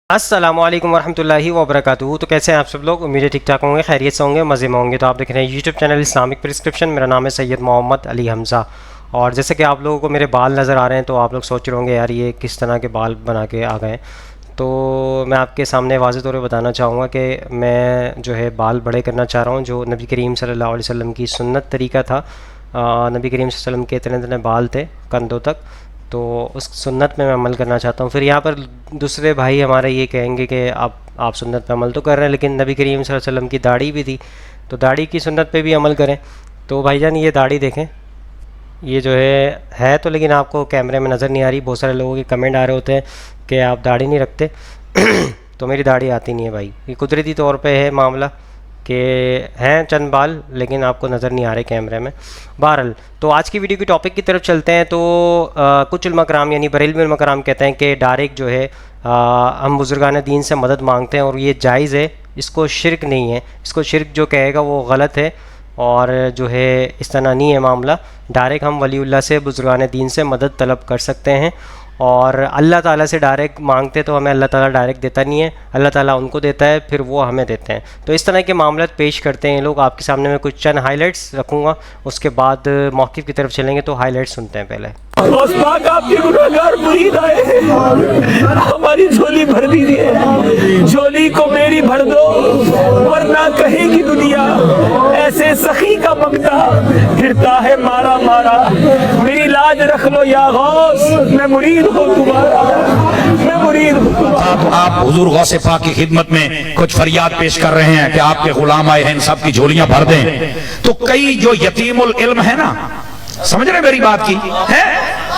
अस्सलामु अलैकुम वरहमतुल्लाहि वबरकातुहू। तो कैसे हैं आप सब लोग? उम्मीद है ठीक ठाक होंगे, खैरियत से होंगे, मज़े में होंगे। तो आप देख रहे हैं यूट्यूब चैनल इस्लामिक प्रिस्क्रिप्शन। मेरा नाम है सैयद मोहम्मद अली हमज़ा। और जैसे कि आप लोगों को मेरे बाल नज़र आ रहे हैं तो आप लोग सोच रहे होंगे यार ये किस तरह के बाल बना के आ गए। तो मैं आपके सामने वाज़ेह तौर पे बताना चाहूँगा कि मैं जो है बाल बड़े करना चाह रहा हूँ, जो नबी करीम सल्लल्लाहु अलैहि वसल्लम की सुन्नत तरीका था। नबी करीम सल्लल्लाहु अलैहि वसल्लम के इतने इतने बाल थे कंधों तक, तो उस सुन्नत में मैं अमल करना चाहता हूँ। फिर यहाँ पर दूसरे भाई हमारे ये कहेंगे कि आप सुन्नत पे अमल तो कर रहे हैं, लेकिन नबी करीम सल्लल्लाहु अलैहि वसल्लम की दाढ़ी भी थी, तो दाढ़ी की सुन्नत पे भी अमल करें। तो भाईजान ये दाढ़ी देखें, ये जो है तो लेकिन आपको कैमरे में नज़र नहीं आ रही। बहुत सारे लोगों के कमेंट आ रहे होते हैं कि आप दाढ़ी नहीं रखते तो मेरी दाढ़ी आती नहीं है भाई, ये कुदरती तौर पे है मामला कि हैं चंद बाल, लेकिन आपको नज़र नहीं आ रहे कैमरे में। बहरहाल तो आज की वीडियो की टॉपिक की तरफ चलते हैं। तो कुछ उलमा कराम यानी बरेलवी उलमा कराम कहते हैं कि डायरेक्ट जो है हम बुज़ुर्गान दीन से मदद मांगते हैं और ये जायज़ है, इसको शिरक नहीं है। इसको शिरक जो कहेगा वो गलत है और जो है इस तरह नहीं है मामला। डायरेक्ट हम वलीउल्लाह से बुज़ुर्गान दीन से मदद तलब कर सकते हैं और अल्लाह ताला से डायरेक्ट मांगते तो हमें अल्लाह ताला डायरेक्ट देता नहीं है, अल्लाह ताला उनको देता है, फिर वो हमें देते हैं। तो इस तरह के मामला पेश करते हैं लोग। आपके सामने मैं कुछ चंद हाइलाइट्स रखूँगा, उसके बाद मौक़िफ़ की तरफ चलेंगे। तो हाइलाइट्स सुनते हैं पहले। आपके गुनहगार मुरीद आए हैं, हमारी झोली भर दीजिए, झोली को मेरी भर दो वरना कहेगी दुनिया ऐसे सखी का मंगता फिरता है मारा मारा। मेरी लाज रख लो या गौस, मैं मुरीद हूँ तुम्हारा, मैं मुरीद हूँ। आप हुजूर गौसे पाक की खिदमत में कुछ फरियाद पेश कर रहे हैं कि आपके गुलाम आए हैं, इन सब की झोलियां भर दें। तो कई जो यतीमुल इल्म है ना, समझ रहे मेरी बात की है,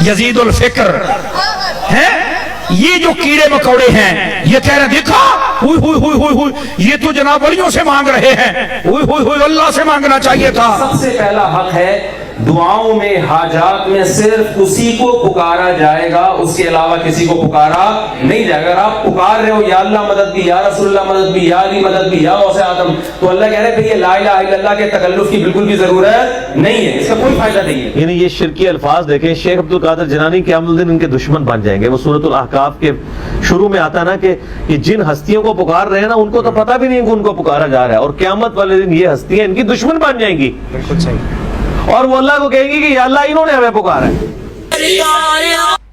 यजीदुल फिक्र है, ये जो कीड़े मकोड़े हैं ये कह रहे देखा हुई हुई हुई हुई हुई, ये तो जनाब वलियों से मांग रहे हैं, हुई हुई हुई अल्लाह से मांगना चाहिए था। सबसे पहला हक है दुआओं में, हाजात में सिर्फ उसी को पुकारा जाएगा, उसके अलावा किसी को पुकारा नहीं जाएगा। अगर आप पुकार रहे हो या अल्लाह मदद भी, या रसूलुल्लाह मदद भी, या अली मदद भी, या गौसे आदम, तो अल्लाह कह रहे हैं ये ला इलाहा इल्लल्लाह के तकल्लुफ की बिल्कुल भी जरूरत नहीं है, इसका कोई फायदा नहीं है। यानी ये शिरकी अल्फाज देखें, शेख अब्दुल कादिर जिलानी क़यामत दिन इनके दुश्मन बन जाएंगे। वो सूरतुल अहकाफ के शुरू में आता ना कि ये जिन हस्तियों को पुकार रहे हैं ना, उनको तो पता भी नहीं कि उनको पुकारा जा रहा है, और क़यामत वाले दिन ये हस्तियां इनकी दुश्मन बन जाएंगी। बिल्कुल सही। और वो अल्लाह को कहेगी कि या अल्लाह इन्होंने हमें पुकारा है।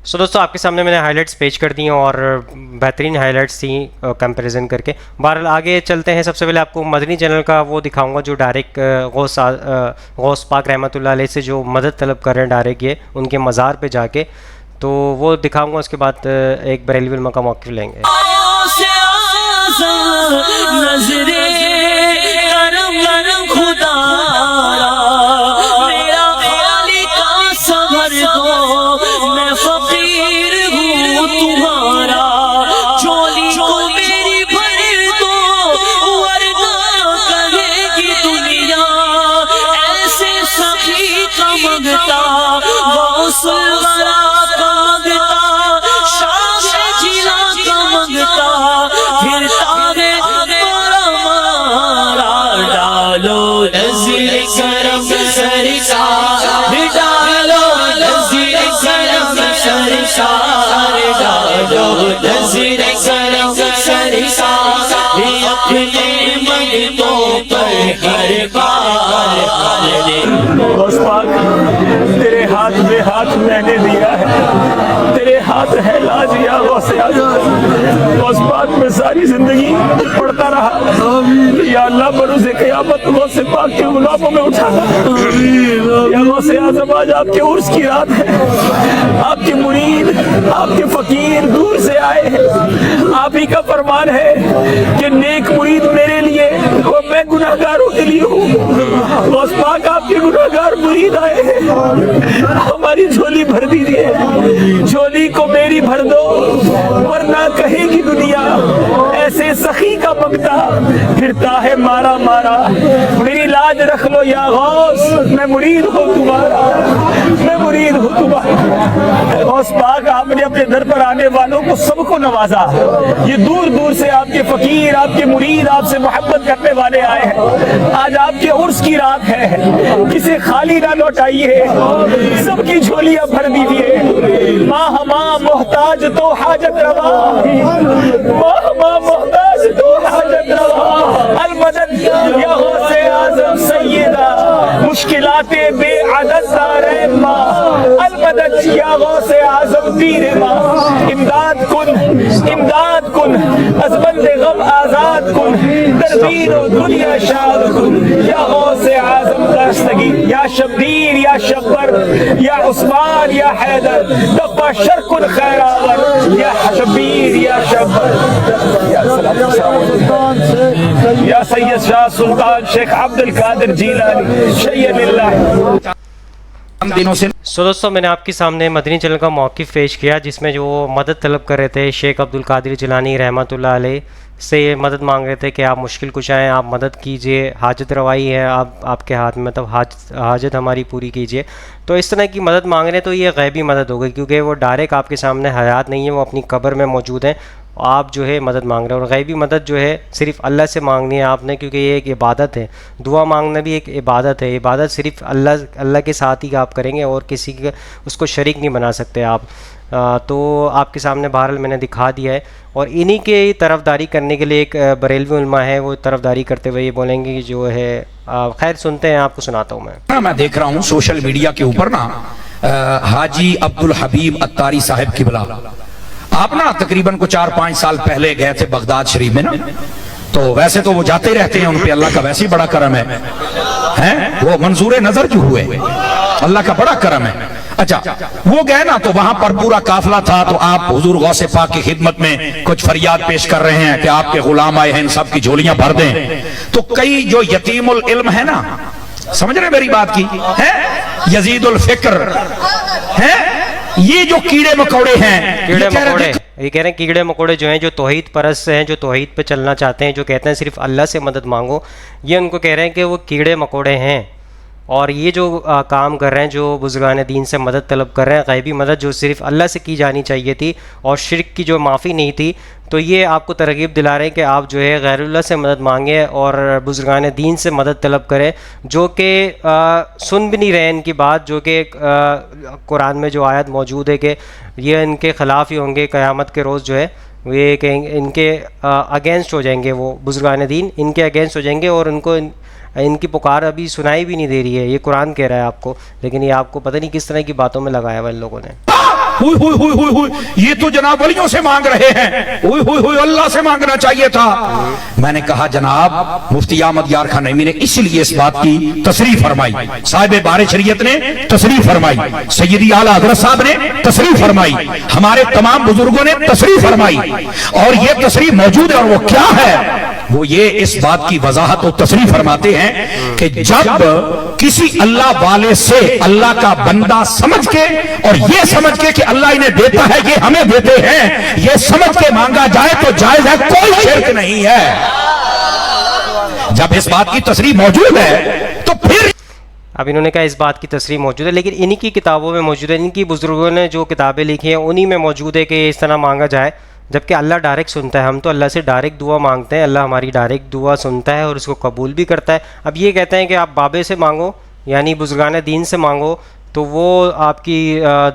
सो दोस्तों आपके सामने मैंने हाइलाइट्स पेश कर दी हैं और बेहतरीन हाइलाइट्स थी कंपैरिजन करके। बहरहाल आगे चलते हैं। सबसे पहले आपको मदनी चैनल का वो दिखाऊंगा जो डायरेक्ट गौस पाक रहमतुल्लाह अलैह से जो मदद तलब कर रहे हैं डायरेक्ट ये उनके मज़ार पे जाके, तो वो दिखाऊंगा। उसके बाद एक बरेलवी उलमा का मौक़िफ़ लेंगे। तेरे हाथ में हाथ मैंने दिया है, तेरे हाथ है लाज या गौसे आज़म। उस बात में सारी जिंदगी पढ़ता रहा या अल्लाह बरोज़े क़यामत गौसे पाक के गुलामों में उठा या गौसे आज़म। आज आपके उर्स की रात है, आपके मुरीद, आपके फकीर दूर से आए हैं। आप ही का फरमान है कि नेक मुरीद मेरे लिए और मैं गुनाहगारों के लिए हूँ। गौस पाक आपके गुनाहगार मुरीद आए हैं, हमारी झोली भर दीजिए, झोली को मेरी भर दो वरना कहेगी दुनिया ऐसे सखी का मंगता फिरता है मारा मारा। मेरी लाज रख लो या गौस, मैं मुरीद हूँ तुम्हारा, मैं मुरीद हूँ तुम्हारा। गौस पाक आपने अपने दर पर आने वालों को सबको नवाजा। ये दूर दूर से आपके फकीर, आपके मुरीद, आपसे मोहब्बत करने वाले आए हैं। आज आपके उर्स की रात है, किसे खाली ना लौटाइए, सबकी झोलियां भर दीजिए। माँ माँ मोहताज तो हाजत रवा, माँ माँ मोहताज तो हाजत रवा। अलमदद या गौसे आज़म सैयदा, मुश्किलाते बेअदद दारैन माँ। अलमदद या गौसे आज़म पीर माँ। इमदाद कुन अज़बंद गम आज़ाद कुन, दरदीन और दुनिया शाद कुन। या गौसे आज़म दस्तगी, या शब्बीर या शब्बर, या उस्मान या हैदर, तक़वा शर कुन खैरावर। या शब्बीर या शब्बर, या सैयद शाह सुल्तान शेख अब्दुल कादिर जीलानी शय्यदिल्लाह। दिनों से दोस्तों, मैंने आपके सामने मदनी चैनल का मौक़िफ़ पेश किया जिसमें जो मदद तलब कर रहे थे शेख अब्दुल कादिर जिलानी रहमतुल्लाह अलैह से मदद मांग रहे थे कि आप मुश्किल कुछ आएँ, आप मदद कीजिए, हाजत रवाई है आपके हाथ में, मतलब हाजत हमारी पूरी कीजिए। तो इस तरह की मदद मांग रहे हैं तो ये गैबी मदद हो गई, क्योंकि वो डायरेक्ट आपके सामने हयात नहीं है, वो अपनी कब्र में मौजूद हैं। आप जो है मदद मांग रहे हैं, और गैबी मदद जो है सिर्फ़ अल्लाह से मांगनी है आपने, क्योंकि ये एक इबादत है। दुआ मांगना भी एक इबादत है। इबादत सिर्फ़ अल्लाह के साथ ही आप करेंगे और किसी के उसको शरीक नहीं बना सकते आप। तो आपके सामने बहरहाल मैंने दिखा दिया है। और इन्हीं के तरफदारी करने के लिए एक बरेलवी उलमा है, वो तरफदारी करते हुए ये बोलेंगे कि जो है खैर सुनते हैं, आपको सुनाता हूँ मैं देख रहा हूँ सोशल मीडिया के ऊपर ना हाजी अब्दुल हबीब अत्तारी साहब किबला, आप ना तकरीबन को 4-5 साल पहले गए थे बगदाद शरीफ में ना, तो वैसे तो वो जाते रहते हैं, उन पे अल्लाह का वैसे ही बड़ा करम है, वो मंजूर नजर जो हुए, अल्लाह का बड़ा करम है। अच्छा, वो गए ना तो वहां पर पूरा काफिला था, तो आप हुजूर गौसे पाक की खिदमत में कुछ फरियाद पेश कर रहे हैं कि आपके गुलाम आए हैं, इन सब की झोलियां भर दें। तो कई जो यतीमुल इल्म है ना, समझ रहे मेरी बात की है, यजीदुल फिक्र है, ये जो कीड़े मकोड़े हैं, कीड़े मकोड़े, ये कह रहे हैं कीड़े मकोड़े जो हैं, जो तौहीद परस्त हैं, जो तौहीद पे चलना चाहते हैं, जो कहते हैं सिर्फ अल्लाह से मदद मांगो, ये उनको कह रहे हैं कि वो कीड़े मकोड़े हैं। और ये जो काम कर रहे हैं, जो बुज़ुर्गान दीन से मदद तलब कर रहे हैं, गैबी मदद जो सिर्फ अल्लाह से की जानी चाहिए थी और शिर्क की जो माफ़ी नहीं थी, तो ये आपको तरगीब दिला रहे हैं कि आप जो है गैरुल्लाह से मदद मांगें और बुज़ुर्गान दीन से मदद तलब करें, जो कि सुन भी नहीं रहे इनकी बात, जो कि कुरान में जो आयत मौजूद है कि ये इनके ख़िलाफ़ ही होंगे क़यामत के रोज़, जो है ये कहेंगे इनके अगेंस्ट हो जाएंगे, वो बुज़ुर्गान दीन इनके अगेंस्ट हो जाएंगे और उनको इनकी पुकार अभी सुनाई भी नहीं दे रही है। ये कुरान कह रहा है आपको, लेकिन ये आपको पता नहीं किस तरह की बातों में लगाया हुआ इन लोगों ने। हुई, ये तो जनाब वलियों से मांग रहे हैं, हुई अल्लाह से मांगना चाहिए था। मैंने कहा जनाब मुफ्ती अहमद यार खान नईमी ने इसलिए इस बात की तसरीफ फरमाई, साहिब बारे शरीयत ने तसरीफ फरमाई, सैयदी आला हज़रत साहब ने तसरीफ फरमाई, हमारे तमाम बुजुर्गों ने तसरीफ फरमाई, और ये तसरीफ मौजूद है। और वो क्या है? वो ये इस बात की वजाहत और तसरीफ फरमाते हैं कि जब किसी अल्लाह वाले से अल्लाह का बंदा समझ के, और ये समझ के कि अल्लाह इन्हें देता है, ये हमें देते हैं, ये समझ के मांगा जाए तो जायज है, कोई शिर्क नहीं है। जब इस बात की तसरीफ मौजूद है तो फिर अब इन्होंने कहा इस बात की तसरीह मौजूद है, लेकिन इन्हीं की किताबों में मौजूद है, इनकी बुजुर्गों ने जो किताबें लिखी हैं उन्हीं में मौजूद है कि इस तरह मांगा जाए, जबकि अल्लाह डायरेक्ट सुनता है। हम तो अल्लाह से डायरेक्ट दुआ मांगते हैं, अल्लाह हमारी डायरेक्ट दुआ सुनता है और उसको कबूल भी करता है। अब ये कहते हैं कि आप बाबे से मांगो, यानी बुज़ुर्गान दीन से मांगो, तो वो आपकी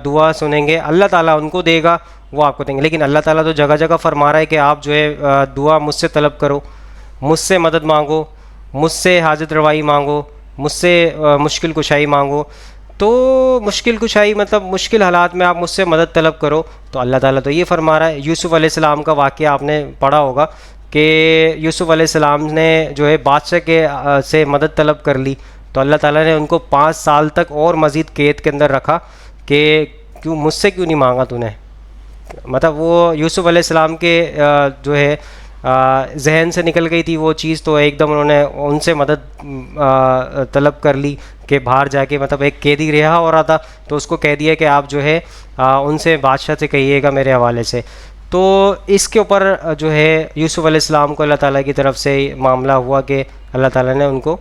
दुआ सुनेंगे, अल्लाह ताला उनको देगा, वो आपको देंगे। लेकिन अल्लाह ताला तो जगह जगह फरमा रहा है कि आप जो है दुआ मुझसे तलब करो, मुझसे मदद मांगो, मुझसे हाजत रवाई मांगो, मुझसे मुश्किल कुशाई मांगो। तो मुश्किल कुशाई मतलब मुश्किल हालात में आप मुझसे मदद तलब करो, तो अल्लाह ताला तो ये फरमा रहा है। यूसुफ़ अलैहिस्सलाम का वाक़या आपने पढ़ा होगा कि यूसुफ़ अलैहिस्सलाम ने जो है बादशाह के से मदद तलब कर ली, तो अल्लाह ताला ने उनको 5 साल तक और मज़ीद कैद के अंदर रखा कि क्यों मुझसे क्यों नहीं मांगा तूने। मतलब वो यूसुफ़ अलैहिस्सलाम के जो है जहन से निकल गई थी वो चीज़, तो एकदम उन्होंने उनसे मदद तलब कर ली कि बाहर जाके, मतलब एक कैदी रिहा हो रहा था तो उसको कह दिया कि आप जो है उनसे बादशाह से कहिएगा मेरे हवाले से। तो इसके ऊपर जो है यूसुफ़ अलैहिस्सलाम को अल्लाह ताला की तरफ से मामला हुआ कि अल्लाह ताला ने उनको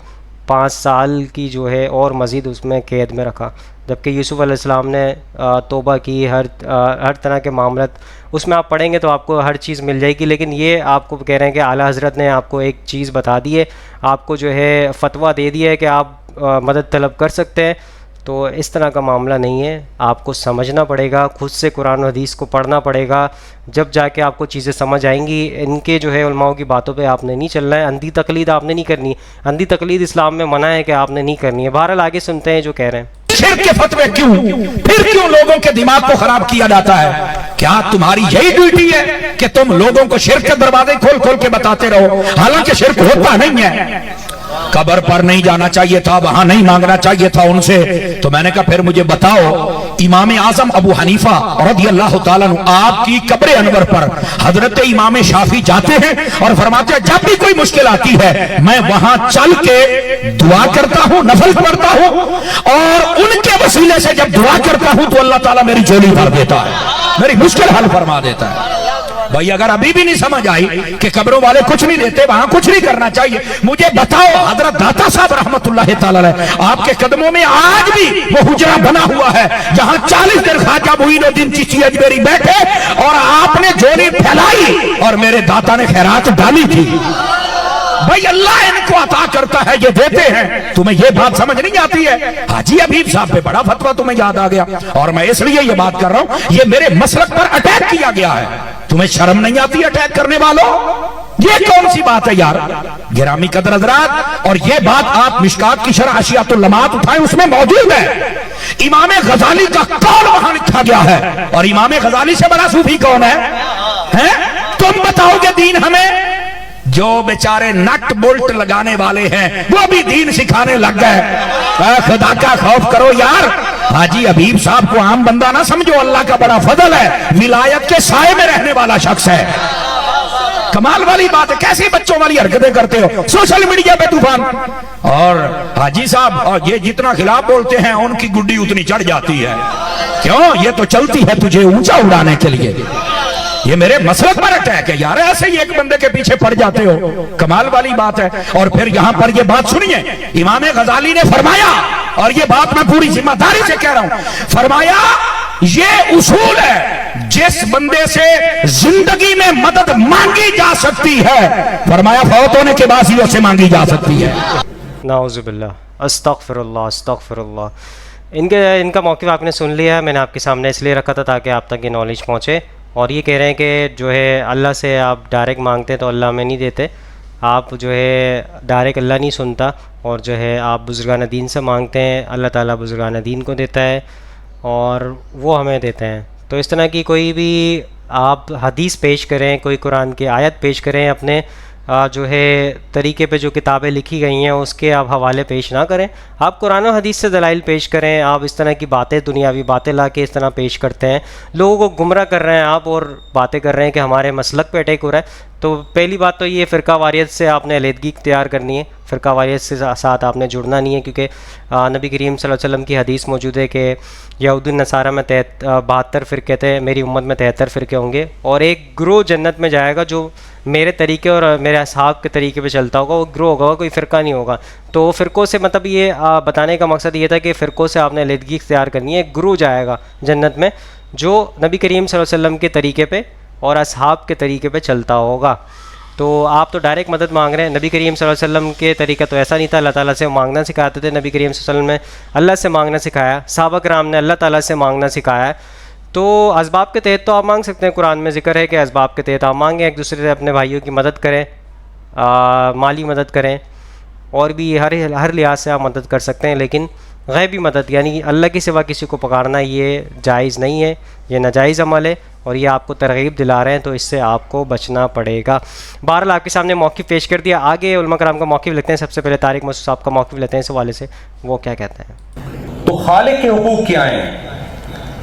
5 साल की जो है और मज़ीद उसमें कैद में रखा। جبکہ یوسف علیہ السلام نے توبہ کی، ہر طرح کے معاملات اس میں آپ پڑھیں گے تو آپ کو ہر چیز مل جائے گی. لیکن یہ آپ کو کہہ رہے ہیں کہ اعلیٰ حضرت نے آپ کو ایک چیز بتا دی ہے، آپ کو جو ہے فتویٰ دے دیا ہے کہ آپ مدد طلب کر سکتے ہیں. تو اس طرح کا معاملہ نہیں ہے، آپ کو سمجھنا پڑے گا، خود سے قرآن و حدیث کو پڑھنا پڑے گا، جب جا کے آپ کو چیزیں سمجھ آئیں گی. ان کے جو ہے علماء کی باتوں پہ آپ نے نہیں چلنا ہے، اندھی تقلید آپ نے نہیں کرنی ہے. اندھی تقلید اسلام میں منع ہے کہ آپ نے نہیں کرنی ہے. بہرحال آگے سنتے ہیں جو کہہ رہے ہیں. شرک کے فتوے کیوں، پھر کیوں لوگوں کے دماغ کو خراب کیا جاتا ہے؟ کیا تمہاری یہی ڈیوٹی ہے کہ تم لوگوں کو شرک کے دروازے کھول کھول کے بتاتے رہو، حالانکہ شرک ہوتا نہیں ہے؟ قبر پر نہیں جانا چاہیے تھا، وہاں نہیں مانگنا چاہیے تھا ان سے. تو میں نے کہا پھر مجھے بتاؤ، امام اعظم ابو حنیفہ رضی اللہ تعالیٰ عنہ آپ کی قبر انور پر حضرت امام شافعی جاتے ہیں اور فرماتے ہیں جب بھی کوئی مشکل آتی ہے میں وہاں چل کے دعا کرتا ہوں، نفل پڑھتا ہوں، اور ان کے وسیلے سے جب دعا کرتا ہوں تو اللہ تعالیٰ میری جھولی بھر دیتا ہے، میری مشکل حل فرما دیتا ہے. بھائی اگر ابھی بھی نہیں سمجھ آئی کہ قبروں والے کچھ نہیں دیتے، وہاں کچھ نہیں کرنا چاہیے، مجھے بتاؤ حضرت داتا صاحب رحمت اللہ تعالی علیہ آپ کے قدموں میں آج بھی وہ حجرہ بنا ہوا ہے جہاں 40 دن خواجہ معین الدین چشتی اجمیری بیٹھے اور آپ نے جھولی پھیلائی اور میرے داتا نے خیرات ڈالی تھی. بھائی اللہ ان کو عطا کرتا ہے، یہ دیتے ہیں. تمہیں یہ بات سمجھ نہیں آتی ہے؟ حاجی حبیب صاحب پہ بڑا فتویٰ تمہیں یاد آ گیا، اور میں اس لیے یہ بات کر رہا ہوں یہ میرے مسلک پر اٹیک کیا گیا ہے. تمہیں شرم نہیں آتی اٹیک کرنے والوں؟ یہ کون سی بات ہے یار؟ گرامی قدر حضرات، اور یہ بات آپ مشکات کی شرح اشیات اللمات اٹھائیں، اس میں موجود ہے. امام غزالی کا قول وہاں لکھا گیا ہے، اور امام غزالی سے بڑا صوفی کون ہے؟ تم بتاؤ گے دین ہمیں؟ جو بیچارے نٹ بولٹ لگانے والے ہیں وہ بھی دین سکھانے لگ گئے. خدا کا خوف کرو یار. حاجی حبیب صاحب کو عام بندہ نہ سمجھو، اللہ کا بڑا فضل ہے، ولایت کے سائے میں رہنے والا شخص ہے. کمال والی بات ہے، کیسی بچوں والی حرکتیں کرتے ہو سوشل میڈیا پہ طوفان. اور حاجی صاحب یہ جتنا خلاف بولتے ہیں ان کی گڈی اتنی چڑھ جاتی ہے. کیوں؟ یہ تو چلتی ہے تجھے اونچا اڑانے کے لیے. یہ میرے مسلک پر اٹیک ہے یار، ایسے ہی ایک بندے کے پیچھے پڑ جاتے ہو، کمال والی بات ہے. اور پھر یہاں پر یہ بات سنیے، امام غزالی نے فرمایا، اور یہ بات میں پوری ذمہ داری سے کہہ رہا ہوں، فرمایا یہ اصول ہے جس بندے سے زندگی میں مدد مانگی جا سکتی ہے، فرمایا فوت ہونے کے بعد ہی اسے مانگی جا سکتی ہے. نعوذ باللہ، استغفر اللہ استغفر اللہ. ان کا موقف آپ نے سن لیا ہے، میں نے آپ کے سامنے اس لیے رکھا تھا تاکہ آپ تک یہ نالج پہنچے. اور یہ کہہ رہے ہیں کہ جو ہے اللہ سے آپ ڈائریکٹ مانگتے ہیں تو اللہ ہمیں نہیں دیتے، آپ جو ہے ڈائریکٹ اللہ نہیں سنتا، اور جو ہے آپ بزرگان دین سے مانگتے ہیں، اللہ تعالیٰ بزرگان دین کو دیتا ہے اور وہ ہمیں دیتے ہیں. تو اس طرح کی کوئی بھی آپ حدیث پیش کریں، کوئی قرآن کی آیت پیش کریں، اپنے جو ہے طریقے پہ جو کتابیں لکھی گئی ہیں اس کے آپ حوالے پیش نہ کریں. آپ قرآن و حدیث سے دلائل پیش کریں. آپ اس طرح کی باتیں، دنیاوی باتیں لا کے اس طرح پیش کرتے ہیں، لوگوں کو گمراہ کر رہے ہیں آپ، اور باتیں کر رہے ہیں کہ ہمارے مسلک پہ اٹیک ہو رہا ہے. تو پہلی بات تو یہ فرقہ واریت سے آپ نے علیحدگی اختیار کرنی ہے، فرقہ واریت سے ساتھ آپ نے جڑنا نہیں ہے، کیونکہ نبی کریم صلی اللہ علیہ وسلم کی حدیث موجود ہے کہ یہود النصارہ میں 72 فرقے تھے، میری امت میں 73 فرقے ہوں گے، اور ایک گروہ جنت میں جائے گا جو میرے طریقے اور میرے اصحاب کے طریقے پہ چلتا ہوگا، وہ گروہ ہوگا، کوئی فرقہ نہیں ہوگا. تو فرقوں سے مطلب یہ بتانے کا مقصد یہ تھا کہ فرقوں سے آپ نے علیحدگی اختیار کرنی ہے. ایک گروہ جائے گا جنت میں جو نبی کریم صلی اللہ علیہ وسلم کے طریقے پہ اور اصحاب کے طریقے پہ چلتا ہوگا. تو آپ تو ڈائریکٹ مدد مانگ رہے ہیں. نبی کریم صلی اللہ علیہ وسلم کے طریقہ تو ایسا نہیں تھا، اللہ تعالیٰ سے مانگنا سکھاتے تھے. نبی کریم صلی اللہ علیہ وسلم نے اللہ سے مانگنا سکھایا، صحابہ کرام نے اللہ تعالیٰ سے مانگنا سکھایا ہے. تو اسباب کے تحت تو آپ مانگ سکتے ہیں، قرآن میں ذکر ہے کہ اسباب کے تحت آپ مانگیں، ایک دوسرے سے اپنے بھائیوں کی مدد کریں، مالی مدد کریں، اور بھی ہر لحاظ سے آپ مدد کر سکتے ہیں. لیکن غیبی مدد یعنی اللہ کے سوا کسی کو پکارنا یہ جائز نہیں ہے، یہ ناجائز عمل ہے، اور یہ آپ کو ترغیب دلا رہے ہیں، تو اس سے آپ کو بچنا پڑے گا. بہرحال آپ کے سامنے موقف پیش کر دیا. آگے علماء کرام کا موقف لیتے ہیں. سب سے پہلے طارق مسعود صاحب کا موقف لیتے ہیں اس حوالے سے، وہ کیا کہتے ہیں. تو خالق کے حقوق کیا ہیں؟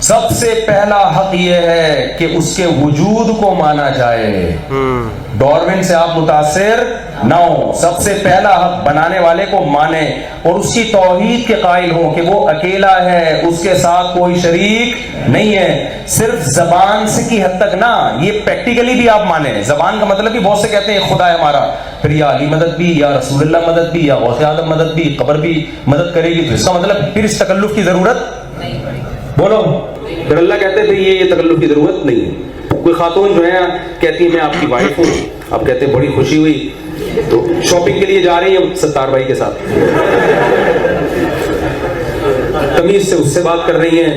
سب سے پہلا حق یہ ہے کہ اس کے وجود کو مانا جائے. ڈارون سے آپ متاثر نہ ہو. سب سے پہلا حق بنانے والے کو مانے اور اس کی توحید کے قائل ہوں کہ وہ اکیلا ہے، اس کے ساتھ کوئی شریک نہیں ہے. صرف زبان سے کی حد تک نہ، یہ پریکٹیکلی بھی آپ مانیں. زبان کا مطلب بھی بہت سے کہتے ہیں خدا ہے ہمارا، پھر یا علی مدد بھی، یا رسول اللہ مدد بھی، یا غوث اعظم مدد بھی، قبر بھی مدد کرے گی. تو اس کا مطلب پھر اس تکلف کی ضرورت बोलो। फिर अल्लाह कहते हैं ये तकल्लुफ की जरूरत नहीं है। कोई खातून जो है कहती है मैं आपकी वाइफ हूँ, आप कहते हैं बड़ी खुशी हुई, तो शॉपिंग के लिए जा रही है सत्तार भाई के साथ, तमीज से उससे बात कर रही हैं,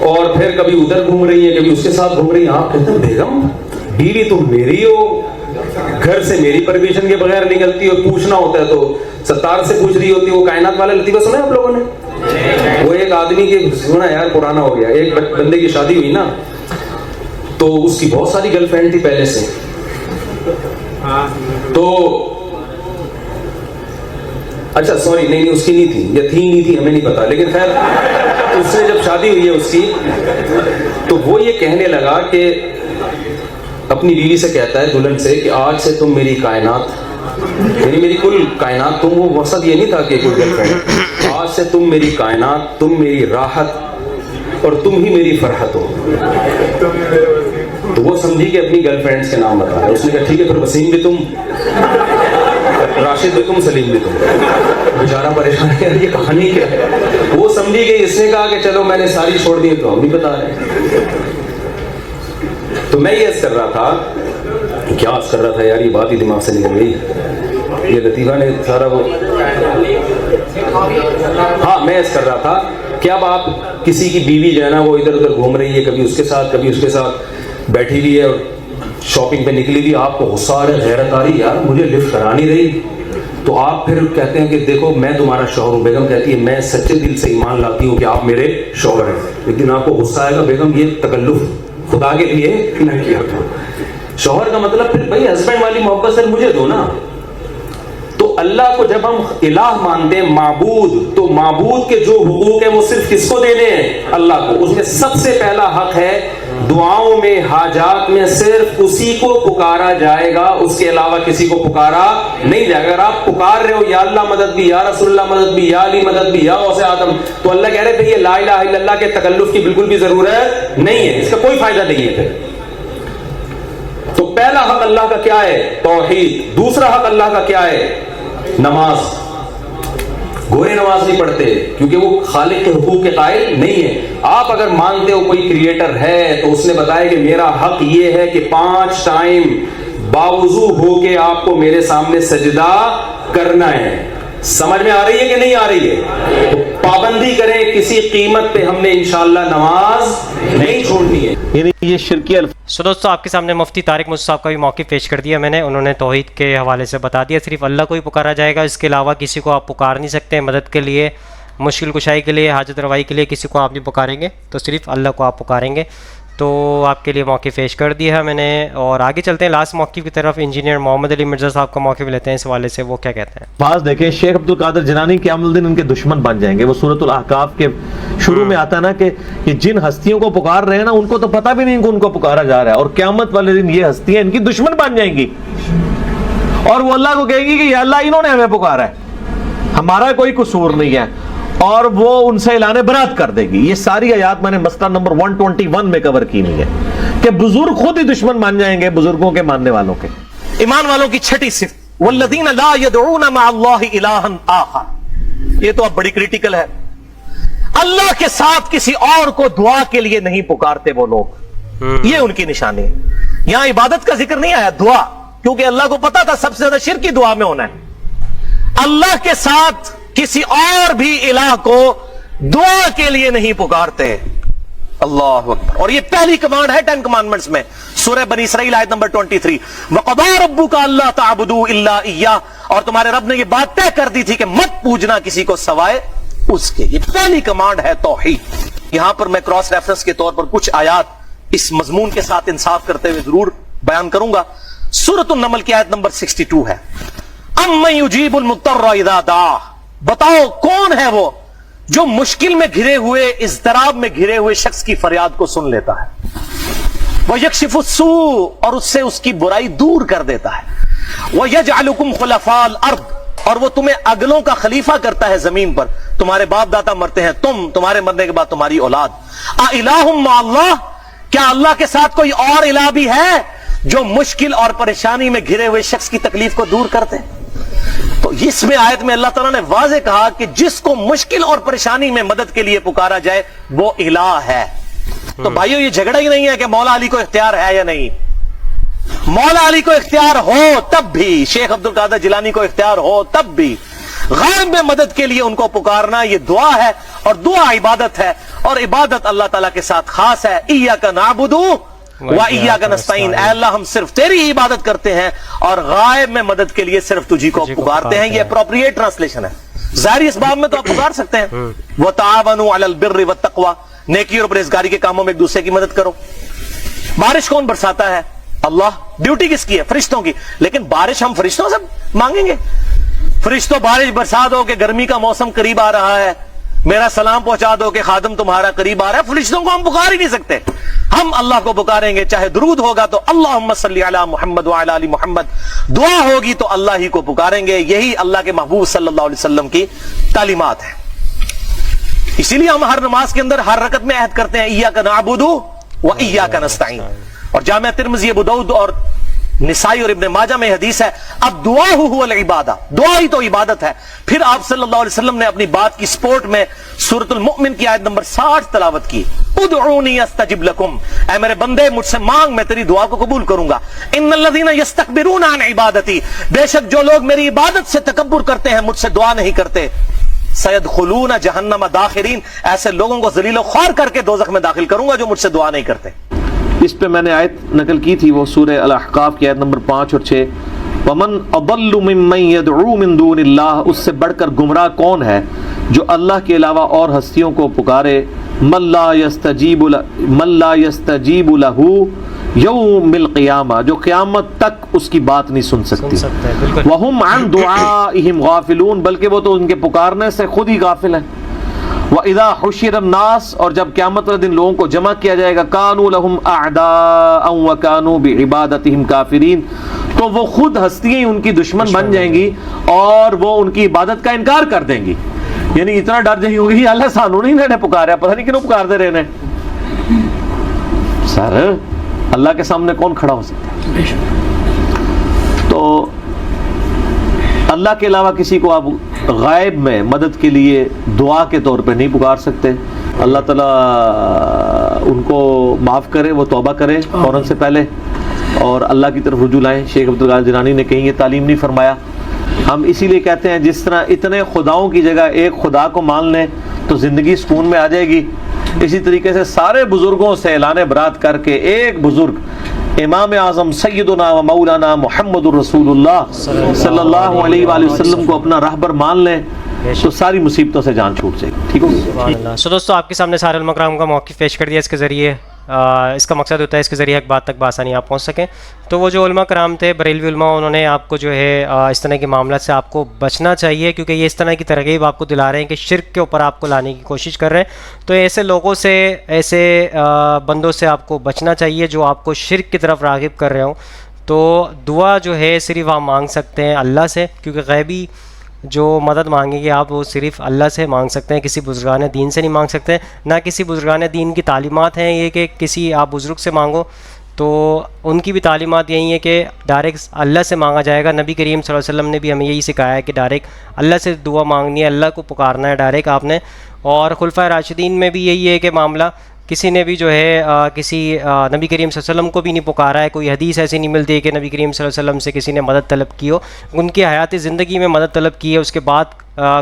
और फिर कभी उधर घूम रही है, कभी उसके साथ घूम रही है। आप कहते हैं बेगम बीवी तुम मेरी हो, घर से मेरी परमिशन के बगैर निकलती हो, पूछना होता है तो सत्तार से पूछ रही होती है। वो कायनात वाला लतीफा सुना है आप लोगों ने? वो एक आदमी के, सुना यार पुराना हो गया, एक बंदे की शादी हुई ना, तो उसकी बहुत सारी गर्लफ्रेंड थी पहले से, तो अच्छा सॉरी नहीं उसकी नहीं थी या थी नहीं थी हमें नहीं पता, लेकिन खैर उससे जब शादी हुई है उसकी, तो वो ये कहने लगा कि अपनी बीवी से कहता है दुल्हन से कि आज से तुम मेरी कायनात, यानी मेरी कुल कायनात तुम, वो मकसद ये नहीं था कि कोई गर्लफ्रेंड, आज से तुम मेरी कायनात, तुम मेरी राहत और तुम ही मेरी फरहत हो। तो वो समझी कि अपनी गर्लफ्रेंड्स के नाम बता रहा है। उसने कहा ठीक है फिर वसीम भी तुम, राशिद भी तुम, सलीम भी तुम। बेचारा परेशान है ये कहानी क्या है। वो समझी गई, इसने कहा कि चलो मैंने सारी छोड़ दी, तो हम भी बता रहे। तो मैं ये कर रहा था, क्या कर रहा था यार, ये बात ही दिमाग से निकल गई, ये लतीफ़ा ने सारा वो, हाँ मैं ऐसा कर रहा था कि अब आप किसी की बीवी जो है ना वो इधर उधर घूम रही है, कभी उसके साथ कभी उसके साथ बैठी हुई है, और शॉपिंग पे निकली हुई, आपको गुस्सा आ रहा है, गैरत आ रही, यार मुझे लिफ्ट करा नहीं रही, तो आप फिर कहते हैं कि देखो मैं तुम्हारा शौहर हूँ। बेगम कहती है मैं सच्चे दिल से ईमान लाती हूँ कि आप मेरे शौहर हैं, लेकिन आपको गुस्सा आएगा बेगम ये तकल्लुफ खुदा के लिए न किया था। शौहर का मतलब फिर भाई हस्बैंड वाली मोहब्बत से मुझे दो ना। तो अल्लाह को जब हम इलाह मानते हैं, माबूद, तो माबूद के जो हुकूक है वो सिर्फ किसको देने हैं? अल्लाह को। उसमें सबसे पहला हक है दुआओं में, हाजात में सिर्फ उसी को पुकारा जाएगा, उसके अलावा किसी को पुकारा नहीं जाएगा। अगर आप पुकार रहे हो या अल्लाह मदद भी, या रसूलुल्लाह मदद भी, या अली मदद भी, या गौसे आदम, तो अल्लाह कह रहे थे ये ला इलाहा इल्लल्लाह के तकल्लुफ की बिल्कुल भी जरूरत नहीं है, इसका कोई फायदा नहीं है। तो पहला हक अल्लाह का क्या है? तौहीद। दूसरा हक अल्लाह का क्या है? नमाज। गोरे नमाज नहीं पढ़ते क्योंकि वो खालिक के हुकूक के कायल नहीं है। आप अगर मानते हो कोई क्रिएटर है तो उसने बताया कि मेरा हक ये है कि 5 टाइम बावजू होके आपको मेरे सामने सजदा करना है। समझ में आ रही है कि नहीं आ रही है? तो पाबंदी करें, किसी कीमत पे हमने इंशाअल्लाह नमाज नहीं छोड़नी है। यानी ये शिरकी सो दोस्तों आपके सामने मुफ्ती तारिक मुसा साहब का भी मौक़िफ़ पेश कर दिया मैंने। उन्होंने तौहीद के हवाले से बता दिया, सिर्फ अल्लाह को ही पुकारा जाएगा, इसके अलावा किसी को आप पुकार नहीं सकते। मदद के लिए, मुश्किल कुशाई के लिए, हाजत रवाई के लिए किसी को आप नहीं पुकारेंगे, तो सिर्फ अल्लाह को आप पुकारेंगे। तो आपके लिए मौक़िफ़ पेश कर दिया है मैंने, और आगे चलते हैं लास्ट मौक़िफ़ की तरफ। इंजीनियर मोहम्मद अली मिर्ज़ा साहब का मौक़िफ़ लेते हैं इस हवाले से, वो क्या कहते हैं। बात देखें, शेख अब्दुल कादिर जिलानी क़यामत दिन उनके दुश्मन बन जाएंगे। वो सूरतुल अहकाफ के शुरू में आता है ना कि ये जिन हस्तियों को पुकार रहे हैं ना उनको तो पता भी नहीं कि उनको पुकारा जा रहा है, और क़यामत वाले दिन ये हस्तियां इनकी दुश्मन बन जाएंगी, और वो अल्लाह को कहेंगी कि या अल्लाह इन्होंने हमें पुकारा है, हमारा कोई कसूर नहीं है, और वो उनसे ऐलान बरात कर देगी। ये सारी आयात मैंने मसला नंबर 121 में कवर की नहीं है कि बुजुर्ग खुद ही दुश्मन मान जाएंगे बुजुर्गों के मानने वालों के। ईमान वालों की छठी सिफ़त, वल्लज़ीना ला यदऊना मअल्लाहि इलाहन आखर। ये तो अब बड़ी क्रिटिकल है। अल्लाह के साथ किसी और को दुआ के लिए नहीं पुकारते वो लोग, ये उनकी निशानी है। यहां इबादत का जिक्र नहीं आया, दुआ, क्योंकि अल्लाह को पता था सबसे ज्यादा शिर्क की दुआ में होना है। अल्लाह के साथ किसी और भी इलाह को दुआ के लिए नहीं पुकारते। अल्लाह अकबर। और ये पहली कमांड है 10 कमांडमेंट्स में, सूरह बनी इसराइल आयत नंबर 23, वक़ज़ा रब्बुका अल्ला ताबुदू इल्ला इय्याह। और तुम्हारे रब ने ये बात तय कर दी थी कि मत पूजना किसी को सवाए उसके। ये पहली कमांड है तौहीद। यहां पर मैं क्रॉस रेफरेंस के तौर पर कुछ आयात इस मजमून के साथ इंसाफ करते हुए जरूर बयान करूंगा। सूरतुन नमल की आयत नंबर 62 है, अम्मन युजीबुल मुत्तर्रा इज़ा दा। बताओ कौन है वो जो मुश्किल में घिरे हुए, इज़्तिराब में घिरे हुए शख्स की फरियाद को सुन लेता है, वह यक्शिफु सू, और उससे उसकी बुराई दूर कर देता है, वह यजअलुकुम खुलफाल अर्द, और वो तुम्हें अगलों का खलीफा करता है जमीन पर। तुम्हारे बाप दादा मरते हैं, तुम्हारे मरने के बाद तुम्हारी औलाद। आ इलाहुम मअल्लाह, क्या अल्लाह के साथ कोई और इलाह भी है जो मुश्किल और परेशानी में घिरे हुए शख्स की तकलीफ को दूर करते हैं? तो اس میں آیت میں اللہ تعالیٰ نے واضح کہا کہ جس کو مشکل اور پریشانی میں مدد کے لیے پکارا جائے وہ الہ ہے. تو بھائیو یہ جھگڑا ہی نہیں ہے کہ مولا علی کو اختیار ہے یا نہیں. مولا علی کو اختیار ہو تب بھی, شیخ عبد القادر جیلانی کو اختیار ہو تب بھی, غیب میں مدد کے لیے ان کو پکارنا یہ دعا ہے, اور دعا عبادت ہے, اور عبادت اللہ تعالیٰ کے ساتھ خاص ہے. ایاک نعبد و ایاک نستعین, اے اللہ ہم صرف تیری ہی عبادت کرتے ہیں اور غائب میں مدد کے لیے صرف تجھی کو پکارتے ہیں. یہ اپروپریٹ ٹرانسلیشن ہے. ظاہری اسباب میں تو آپ پکار سکتے ہیں, وتعاونوا علی البر والتقوی, نیکی اور پرہیزگاری کے کاموں میں ایک دوسرے کی مدد کرو. بارش کون برساتا ہے؟ اللہ. ڈیوٹی کس کی ہے؟ فرشتوں کی. لیکن بارش ہم فرشتوں سے مانگیں گے؟ فرشتوں بارش برسا دو کہ گرمی کا موسم قریب آ رہا ہے, میرا سلام پہنچا دو کہ خادم تمہارا قریب آ رہا ہے. فرشتوں کو ہم پکار ہی نہیں سکتے. ہم اللہ کو پکاریں گے, چاہے درود ہوگا تو اللہم صلی علی محمد وعلی آل محمد, دعا ہوگی تو اللہ ہی کو پکاریں گے. یہی اللہ کے محبوب صلی اللہ علیہ وسلم کی تعلیمات ہیں. اسی لیے ہم ہر نماز کے اندر ہر رکعت میں عہد کرتے ہیں ایاک نعبد و ایاک نستعین. اور جامعہ ترمذی, ابو داؤد اور نسائی اور ابن ماجہ میں حدیث ہے, اب دعا ہوا العبادہ, دعا ہی تو عبادت ہے. پھر آپ صلی اللہ علیہ وسلم نے اپنی بات کی سپورٹ میں سورۃ المؤمن کی آیت نمبر 60 تلاوت کی, ادعونی استجب لکم, اے میرے بندے مجھ سے مانگ میں تیری دعا کو قبول کروں گا. ان الذین یستکبرون عن عبادتی, بے شک جو لوگ میری عبادت سے تکبر کرتے ہیں, مجھ سے دعا نہیں کرتے, سیدخلون جہنم داخرین, ایسے لوگوں کو ذلیل و خوار کر کے دوزخ میں داخل کروں گا جو مجھ سے دعا نہیں کرتے. اس پہ میں نے آیت نقل کی تھی, وہ سورہ الاحقاف کی آیت نمبر 5 اور 6, ومن اضل ممن يدعو من دون اللہ, اس سے بڑھ کر گمراہ کون ہے جو اللہ کے علاوہ اور ہستیوں کو پکارے, من لا يستجیب له یوم القیامہ, جو قیامت تک اس کی بات نہیں سن سکتی. وہم عن دعائہم غافلون, بلکہ وہ تو ان کے پکارنے سے خود ہی غافل ہیں. وَإِذَا حُشِرَ النَّاسِ, اور جب قیامت والے دن لوگوں کو جمع کیا جائے گا, كَانُوا لَهُمْ أَعْدَاءً وَكَانُوا بِعِبَادَتِهِمْ كَافِرِينَ, تو وہ خود ہستیاں ہی ان کی دشمن بن جائیں گی اور وہ ان کی عبادت کا انکار کر دیں گی. یعنی اتنا ڈر جائیں گی, اللہ سانو نہیں نے پکارا, پتہ نہیں کیوں پکار دے رہے ہیں. سر اللہ کے سامنے کون کھڑا ہو سکتا ہے؟ تو اللہ کے علاوہ کسی کو آپ غائب میں مدد کے لیے دعا کے طور پہ نہیں پکار سکتے. اللہ تعالیٰ ان کو معاف کرے, وہ توبہ کرے فوراً سے پہلے اور اللہ کی طرف رجوع لائیں. شیخ عبد القادر جیلانی نے کہیں یہ تعلیم نہیں فرمایا. ہم اسی لیے کہتے ہیں جس طرح اتنے خداؤں کی جگہ ایک خدا کو مان لیں تو زندگی سکون میں آ جائے گی, اسی طریقے سے سارے بزرگوں سے اعلان برات کر کے ایک بزرگ امام اعظم سیدنا و مولانا محمد الرسول اللہ صلی اللہ علیہ وآلہ وسلم کو اپنا راہبر مان لیں تو ساری مصیبتوں سے جان چھوٹ جائے گی. ٹھیک ہو. سو دوستو آپ کے سامنے سارے علماء کرام کا موقف پیش کر دیا. اس کے ذریعے اس کا مقصد ہوتا ہے اس کے ذریعے ایک بات تک بآسانی آپ پہنچ سکیں. تو وہ جو علماء کرام تھے بریلوی علماء, انہوں نے آپ کو جو ہے اس طرح کے معاملات سے آپ کو بچنا چاہیے, کیونکہ یہ اس طرح کی ترغیب آپ کو دلا رہے ہیں کہ شرک کے اوپر آپ کو لانے کی کوشش کر رہے ہیں. تو ایسے لوگوں سے, ایسے بندوں سے آپ کو بچنا چاہیے جو آپ کو شرک کی طرف راغب کر رہے ہوں. تو دعا جو ہے صرف آپ مانگ سکتے ہیں اللہ سے, کیونکہ غیبی جو مدد مانگیں گے آپ وہ صرف اللہ سے مانگ سکتے ہیں, کسی بزرگان دین سے نہیں مانگ سکتے. نہ کسی بزرگان دین کی تعلیمات ہیں یہ کہ کسی آپ بزرگ سے مانگو, تو ان کی بھی تعلیمات یہی ہے کہ ڈائریکٹ اللہ سے مانگا جائے گا. نبی کریم صلی اللہ علیہ وسلم نے بھی ہمیں یہی سکھایا ہے کہ ڈائریکٹ اللہ سے دعا مانگنی ہے, اللہ کو پکارنا ہے ڈائریکٹ آپ نے. اور خلفائے راشدین میں بھی یہی ہے کہ معاملہ کسی نے بھی جو ہے کسی نبی کریم صلی اللہ علیہ وسلم کو بھی نہیں پکارا ہے. کوئی حدیث ایسی نہیں ملتی ہے کہ نبی کریم صلی اللہ علیہ وسلم سے کسی نے مدد طلب کی ہو, ان کی حیاتی زندگی میں مدد طلب کی ہے, اس کے بعد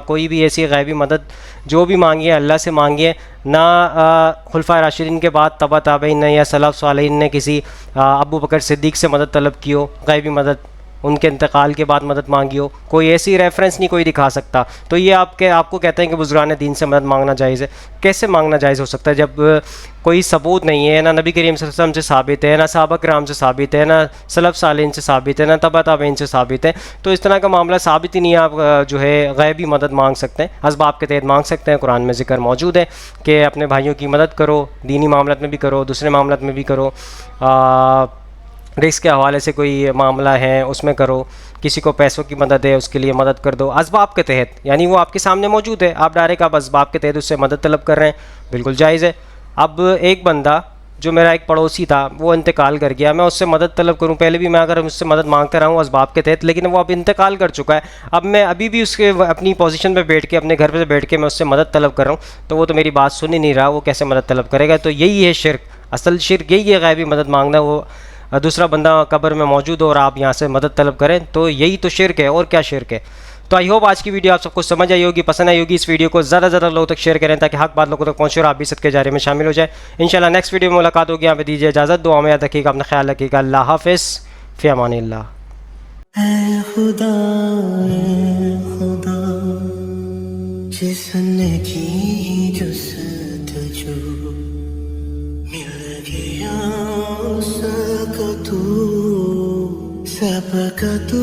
کوئی بھی ایسی غیبی مدد جو بھی مانگی ہے اللہ سے مانگی ہے. نہ خلفائے راشدین کے بعد تبع تابعین نے یا سلف صالحین نے کسی ابو بکر صدیق سے مدد طلب کی ہو, غیبی مدد ان کے انتقال کے بعد مدد مانگی ہو, کوئی ایسی ریفرنس نہیں کوئی دکھا سکتا. تو یہ آپ کو کہتے ہیں کہ بزرگان دین سے مدد مانگنا جائز ہے. کیسے مانگنا جائز ہو سکتا ہے جب کوئی ثبوت نہیں ہے, نہ نبی کریم صلی اللہ علیہ وسلم سے ثابت ہے, نہ صحابہ کرام سے ثابت ہے, نہ سلف صالحین سے ثابت ہے, نہ تبع تابعین سے ثابت ہے. تو اس طرح کا معاملہ ثابت ہی نہیں ہے. آپ جو ہے غیبی مدد مانگ سکتے ہیں, اسباب کے تحت مانگ سکتے ہیں. قرآن میں ذکر موجود ہے کہ اپنے بھائیوں کی مدد کرو, دینی معاملات میں بھی کرو, دوسرے معاملات میں بھی کرو, رزق کے حوالے سے کوئی معاملہ ہے اس میں کرو, کسی کو پیسوں کی مدد ہے اس کے لیے مدد کر دو اسباب کے تحت. یعنی وہ آپ کے سامنے موجود ہے, آپ ڈائریکٹ آپ اسباب کے تحت اس سے مدد طلب کر رہے ہیں, بالکل جائز ہے. اب ایک بندہ جو میرا ایک پڑوسی تھا وہ انتقال کر گیا, میں اس سے مدد طلب کروں, پہلے بھی میں اگر اس سے مدد مانگتا رہا ہوں اسباب کے تحت, لیکن وہ اب انتقال کر چکا ہے, اب میں ابھی بھی اس کے اپنی پوزیشن پہ بیٹھ کے اپنے گھر پہ بیٹھ کے میں اس سے مدد طلب کر رہا ہوں, تو وہ تو میری بات سن ہی نہیں رہا, وہ کیسے مدد طلب کرے گا. تو یہی ہے شرک, اصل شرک یہی ہے, غیبی مدد مانگنا. وہ دوسرا بندہ قبر میں موجود ہو اور آپ یہاں سے مدد طلب کریں, تو یہی تو شرک ہے, اور کیا شرک ہے. تو آئی ہوپ آج کی ویڈیو آپ سب کو سمجھ آئی ہوگی, پسند آئی ہوگی. اس ویڈیو کو زیادہ زیادہ لوگوں تک شیئر کریں تاکہ حق بات لوگوں تک پہنچے اور آپ بھی صدقے جاریہ میں شامل ہو جائیں. انشاءاللہ نیکسٹ ویڈیو میں ملاقات ہوگی. یہاں پہ دیجیے اجازت, دعا میں یاد رکھیے گا, اپنا خیال رکھیے گا. اللہ حافظ, فی امان اللہ. اے خدا جس نے کی جستجو مل گیا اس کا تو سب کا تو